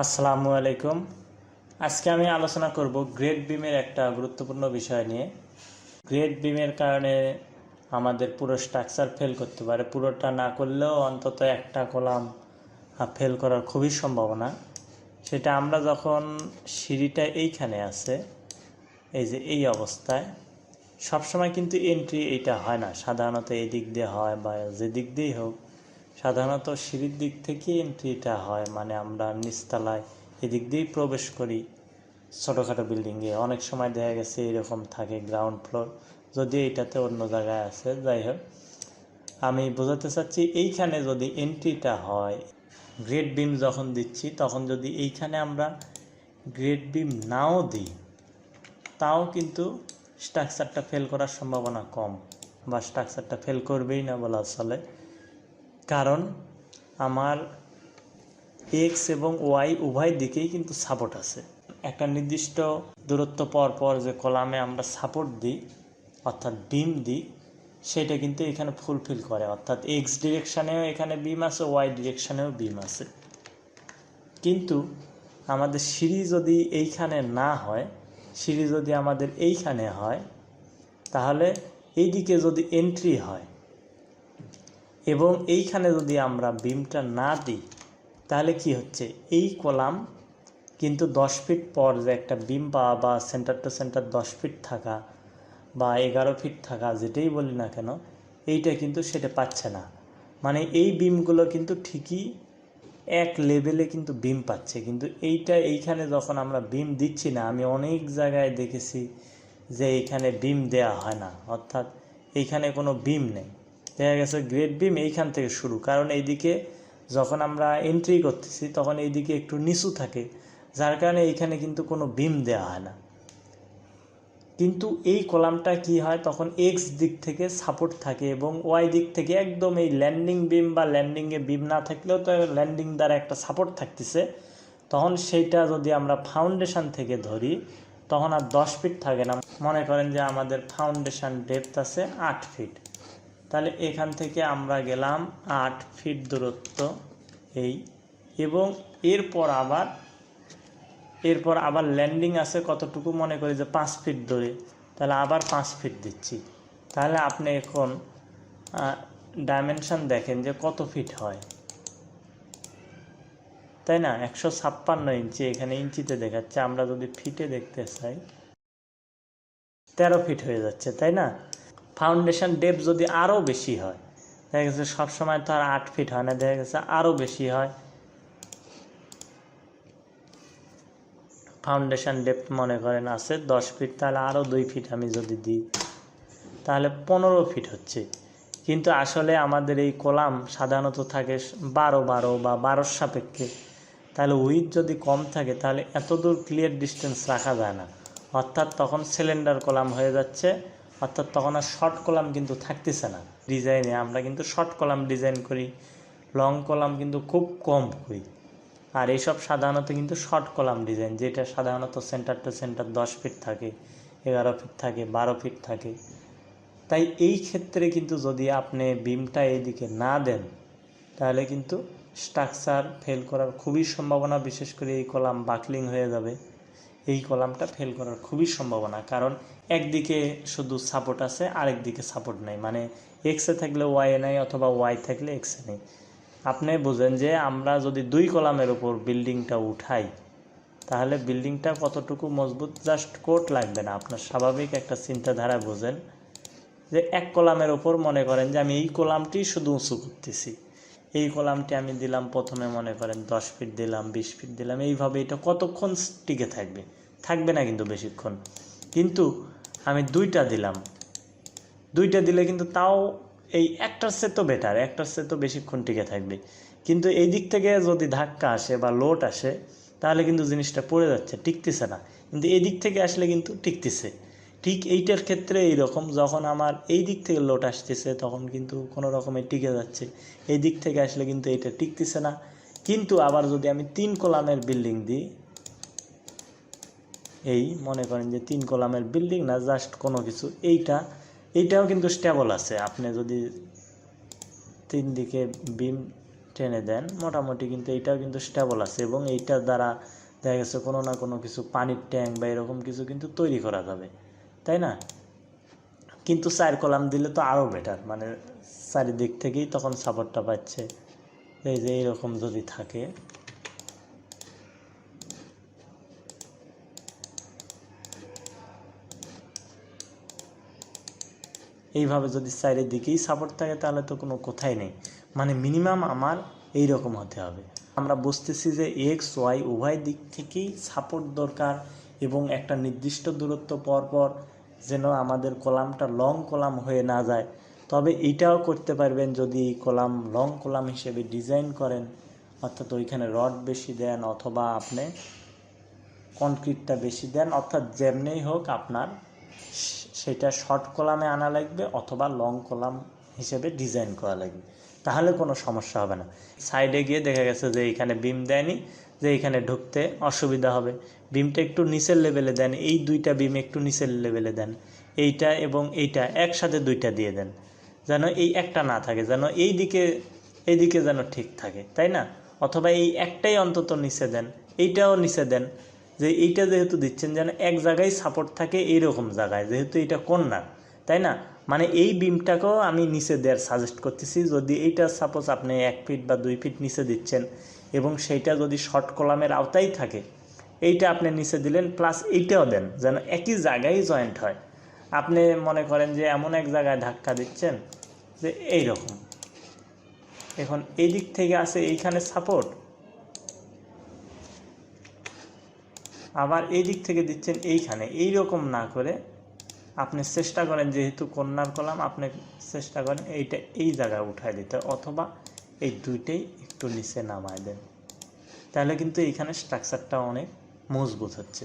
আসসালামু আলাইকুম। আজকে আমি আলোচনা করব গ্রেড বিমের একটা গুরুত্বপূর্ণ বিষয় নিয়ে। গ্রেড বিমের কারণে আমাদের পুরো স্ট্রাকচার ফেল করতে পারে, পুরোটা না করলেও অন্তত একটা কলাম ফেল করার খুবই সম্ভাবনা। সেটা আমরা যখন সিঁড়িটা এইখানে আছে, এই যে এই অবস্থায়, সবসময় কিন্তু এন্ট্রি এইটা হয় না, সাধারণত এই দিক দিয়ে হয় বা যে দিক দিয়েই হোক, সাধারণত সিঁড়ির দিক থেকে এন্ট্রিটা হয়, মানে আমরা নিচতলায় এদিক দিয়েই প্রবেশ করি। ছোটোখাটো বিল্ডিংয়ে অনেক সময় দেখা গেছে এরকম থাকে গ্রাউন্ড ফ্লোর, যদি এইটাতে অন্য জায়গায় আছে। যাই হোক, আমি বোঝাতে চাচ্ছি এইখানে যদি এন্ট্রিটা হয়, গ্রেড বিম যখন দিচ্ছি তখন যদি এইখানে আমরা গ্রেড বিম নাও দিই, তাও কিন্তু স্ট্রাকচারটা ফেল করার সম্ভাবনা কম, বা স্ট্রাকচারটা ফেল করবেই না বলা চলে। কারণ আমার এক্স এবং ওয়াই উভয় দিকেই কিন্তু সাপোর্ট আছে। একটা নির্দিষ্ট দূরত্ব পর পর যে কলামে আমরা সাপোর্ট দিই, অর্থাৎ বিম দিই, সেটা কিন্তু এখানে ফুলফিল করে। অর্থাৎ এক্স ডিরেকশানেও এখানে বিম আছে, ওয়াই ডিরেকশানেও বিম আছে। কিন্তু আমাদের সিঁড়ি যদি এইখানে না হয়, সিঁড়ি যদি আমাদের এইখানে হয়, তাহলে এই দিকে যদি এন্ট্রি হয় এবং এইখানে যদি আমরা বিমটা না দিই, তাহলে কি হচ্ছে, এই কলাম কিন্তু 10 ফিট পর যে একটা বিম পাওয়া বা সেন্টার টু সেন্টার 10 ফিট থাকা বা 11 ফিট থাকা, যেটাই বলি না কেন, এইটা কিন্তু সেটা পাচ্ছে না। মানে এই বিমগুলো কিন্তু ঠিকই এক লেভেলে কিন্তু বিম পাচ্ছে, কিন্তু এইখানে যখন আমরা বিম দিচ্ছি না, আমি অনেক জায়গায় দেখেছি যে এইখানে বিম দেয়া হয় না, অর্থাৎ এইখানে কোনো বিম নেই। দেখা গেছে গ্রেড বিম এইখান থেকে শুরু, কারণ এইদিকে যখন আমরা এন্ট্রি করতেছি তখন এইদিকে একটু নিচু থাকে, যার কারণে এইখানে কিন্তু কোনো বিম দেওয়া হয় না। কিন্তু এই কলামটা কি হয়, তখন এক্স দিক থেকে সাপোর্ট থাকে এবং ওয়াই দিক থেকে একদম এই ল্যান্ডিং বিম বা ল্যান্ডিংয়ে বিম না থাকলেও তো ল্যান্ডিং দ্বারা একটা সাপোর্ট থাকতেছে, তখন সেইটা যদি আমরা ফাউন্ডেশন থেকে ধরি তখন আর 10 ফিট থাকে না। মনে করেন যে আমাদের ফাউন্ডেশন ডেপথ আছে 8 ফিট, তাহলে এখান থেকে আমরা গেলাম 8 ফিট দূরত্ব এই, এবং এরপর আবার ল্যান্ডিং আছে কতটুকু, মনে করি যে 5 ফিট ধরে, তাহলে আবার 5 ফিট দিচ্ছি। তাহলে আপনি এখন ডাইমেনশন দেখেন যে কত ফিট হয়, তাই না? 156 ইঞ্চি এখানে ইঞ্চিতে দেখাচ্ছে, আমরা যদি ফিটে দেখতে চাই 13 ফিট হয়ে যাচ্ছে, তাই না? ফাউন্ডেশন ডেপথ যদি আরও বেশি হয়, দেখা গেছে সবসময় তো আর 8 ফিট হয় না, দেখা গেছে আরও বেশি হয়। ফাউন্ডেশন ডেপথ মনে করেন আছে 10 ফিট, তাহলে আরও 2 ফিট আমি যদি দিই তাহলে 15 ফিট হচ্ছে। কিন্তু আসলে আমাদের এই কলাম সাধারণত থাকে 12 বা 12 সাপেক্ষে, তাহলে উইথ যদি কম থাকে তাহলে এত দূর ক্লিয়ার ডিস্টেন্স রাখা যায় না, অর্থাৎ তখন সিলিন্ডার কলাম হয়ে যাচ্ছে, অর্থাৎ তখন আর শর্ট কলাম কিন্তু থাকতেছে না। ডিজাইনে আমরা কিন্তু শর্ট কলাম ডিজাইন করি, লং কলাম কিন্তু খুব কম করি। আর এইসব সাধারণত কিন্তু শর্ট কলাম ডিজাইন, যেটা সাধারণত সেন্টার টু সেন্টার 10 ফিট থাকে, 11 ফিট থাকে, 12 ফিট থাকে। তাই এই ক্ষেত্রে কিন্তু যদি আপনি বিমটা এইদিকে না দেন, তাহলে কিন্তু স্ট্রাকচার ফেল করার খুবই সম্ভাবনা, বিশেষ করে এই কলাম বাকলিং হয়ে যাবে। এই কলামটা ফেল করার খুবই সম্ভাবনা, কারণ একদিকে শুধু সাপোর্ট আছে, আরেক দিকে সাপোর্ট নেই, মানে এক্সে থাকলে ওয়াইয়ে নেই, অথবা ওয়াই থাকলে এক্সে নেই। আপনি বুঝেন যে আমরা যদি 2 কলামের উপর বিল্ডিংটা উঠাই, তাহলে বিল্ডিংটা কতটুকু মজবুত, জাস্ট কোট লাগবে না। আপনার স্বাভাবিক একটা চিন্তাধারা বোঝেন যে এক কলামের ওপর মনে করেন যে আমি এই কলামটি শুধু উঁচু করতেছি, এই কলামটি আমি দিলাম প্রথমে মনে করেন 10 ফিট দিলাম, 20 ফিট দিলাম, এইভাবে এটা কতক্ষণ টিকে থাকবে? থাকবে না কিন্তু বেশিক্ষণ। কিন্তু আমি 2টা দিলাম, 2টা দিলে কিন্তু তাও এই একটার চেয়ে তো বেটার, একটার চেয়ে তো বেশিক্ষণ টিকে থাকবে। কিন্তু এই দিক থেকে যদি ধাক্কা আসে বা লোড আসে, তাহলে কিন্তু জিনিসটা পড়ে যাচ্ছে, টিকতেছে না। কিন্তু এই দিক থেকে আসলে কিন্তু টিকতেছে। ঠিক এইটার ক্ষেত্রে এইরকম, যখন আমার এই দিক থেকে লোড আসতেছে তখন কিন্তু কোনো রকমে টিকে যাচ্ছে, এই দিক থেকে আসলে কিন্তু এইটা টিকতেছে না। কিন্তু আবার যদি আমি 3 কলামের বিল্ডিং দিই, এই মনে করেন যে 3 কলামের বিল্ডিং না, জাস্ট কোনো কিছু, এইটাও কিন্তু স্টেবল আছে। আপনি যদি 3 দিকে বিম টেনে দেন মোটামুটি, কিন্তু এইটাও কিন্তু স্টেবল আছে এবং এইটার দ্বারা দেখা গেছে কোনো না কোনো কিছু পানির ট্যাঙ্ক বা এরকম কিছু কিন্তু তৈরি করা যাবে, তাই না? কিন্তু 4 কলাম দিলে তো আরও বেটার, মানে চারিদিক থেকেই তখন সাপোর্টটা পাচ্ছে। এই যে এইরকম যদি থাকে, এইভাবে যদি চারিদিকেই সাপোর্ট থাকে তাহলে তো কোনো কথাই নেই, মানে মিনিমাম আমার এই রকম হতে হবে। আমরা বুঝতেছি যে এক্স ওয়াই উভয় দিক থেকেই সাপোর্ট দরকার এবং একটা নির্দিষ্ট দূরত্ব পর পর যেন আমাদের কলামটা লং কলাম হয়ে না যায়। তবে এইটাও করতে পারবেন যদি এই কলাম লং কলাম হিসেবে ডিজাইন করেন, অর্থাৎ ওইখানে রড বেশি দেন অথবা আপনি কনক্রিটটা বেশি দেন, অর্থাৎ যেমনিই হোক আপনার সেটা শর্ট কলামে আনা লাগবে অথবা লং কলাম হিসেবে ডিজাইন করা লাগবে, তাহলে কোনো সমস্যা হবে না। সাইডে গিয়ে দেখা গেছে যে এইখানে বিম দেয়নি, যে এইখানে ঢুকতে অসুবিধা হবে, বিমটা একটু নিচের লেভেলে দেন, এই দুইটা বিম একটু নিচের লেভেলে দেন, এইটা এবং এইটা একসাথে দুইটা দিয়ে দেন, যেন এই একটা না থাকে, যেন এইদিকে যেন ঠিক থাকে, তাই না? অথবা এই একটাই অন্তত নিচে দেন, এইটাও নিচে দেন, যে এইটা যেহেতু দিচ্ছেন যেন এক জায়গায় সাপোর্ট থাকে, এইরকম জায়গায়, যেহেতু এইটা কর্নার, তাই না? মানে এই বিমটাকেও আমি নিচে দেওয়ার সাজেস্ট করতেছি। যদি এইটা সাপোজ আপনি 1 ফিট বা 2 ফিট নিচে দিচ্ছেন এবং সেইটা যদি শর্ট কলামের আওতায় থাকে, এইটা আপনি নিচে দিলেন, প্লাস এইটাও দেন, যেন একই জায়গায় জয়েন্ট হয়। আপনি মনে করেন যে এমন এক জায়গায় ধাক্কা দিচ্ছেন যে এইরকম, এখন এই দিক থেকে আসে এইখানে সাপোর্ট, আবার এই দিক থেকে দিচ্ছেন এইখানে, এই রকম না করে আপনি চেষ্টা করেন, যেহেতু কর্নার কলাম, আপনি চেষ্টা করেন এইটা এই জায়গায় উঠায় দিতে, অথবা এই দুইটাই একটু নিচে নামায় দেন, তাহলে কিন্তু এইখানে স্ট্রাকচারটা অনেক মজবুত হচ্ছে।